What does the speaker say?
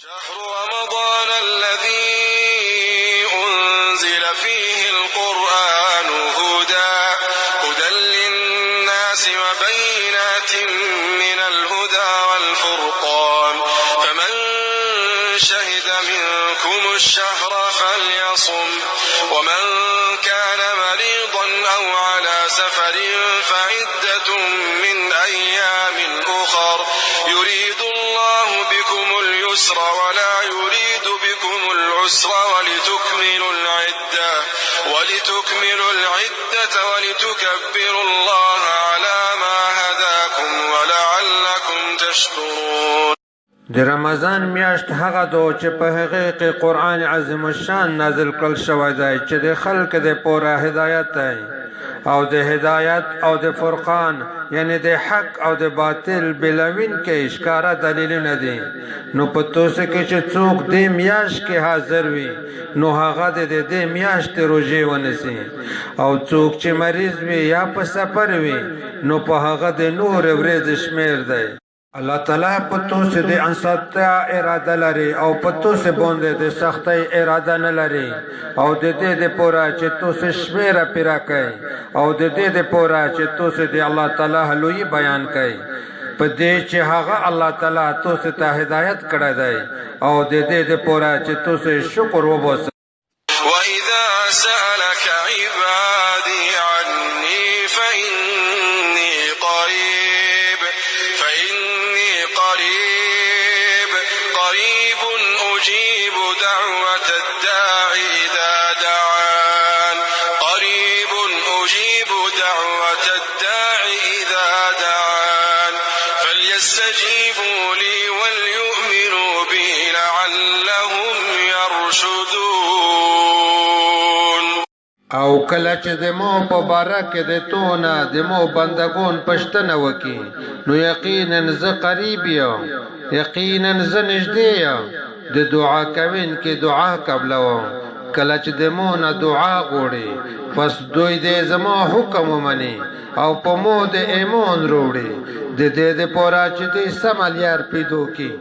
شهر رمضان الذي أنزل فيه القرآن هدى للناس وبينات من الهدى والفرقان فمن شهد منكم الشهر فليصم ومن كان مريضا أو على سفر فعدة من أيام أخر يريد الله بكم اليسر ولا يريد بكم العسر ولتكملوا العدة ولتكبروا الله على ما هداكم ولعلكم تشكرون. د رمضان میاشت هغه دو چې په هغې کې قرآن عظیم الشان نازل کړل شوی دی چې د خلق د پوره هدایت دی او د هدایت او د فرقان یعنی د حق او د باطل بلوین کې ښکاره دلیلونه دي. نو په توسه کې چې څوک دې میاشت کې حاضر وي نو هغه د دې میاشتې روژې ونیسي او څوک چې مریض وي یا په سفر وي نو په هغه د نورې ورځې شمیر دی. الله تعالی په توسه د انصاتیا اراده لري او په توسه باندې د سختۍ اراده نه لري او د دې د پوره چې توسه شمیره پیرا کوي او د دې د پوره چې توسه د الله تعالی لوی بیان کوي په دې چې هغه الله تعالی توسه ته هدایت کړی دی او د دې د پوره چې توسه شکر وباسي. وإذا سألك عبادي عني فإني قريب أجيب دعوة الداع إذا دعان فليستجيبوا لي وليؤمنوا بي لعلهم يرشدون. او کله چې د مو په باره کې د تو نه د مو بندګون پښتنه وکي نو یقینا زه قریب یم، یقینا زه نږدې یم، د دعا کوونکي دعا قبلوم. کله چې د مو نه دعا غواړي پس دوی دې زما حکم ومني او په مو د ایمان وروړي د دې دپاره چې دوی سم لار پیدا کړي.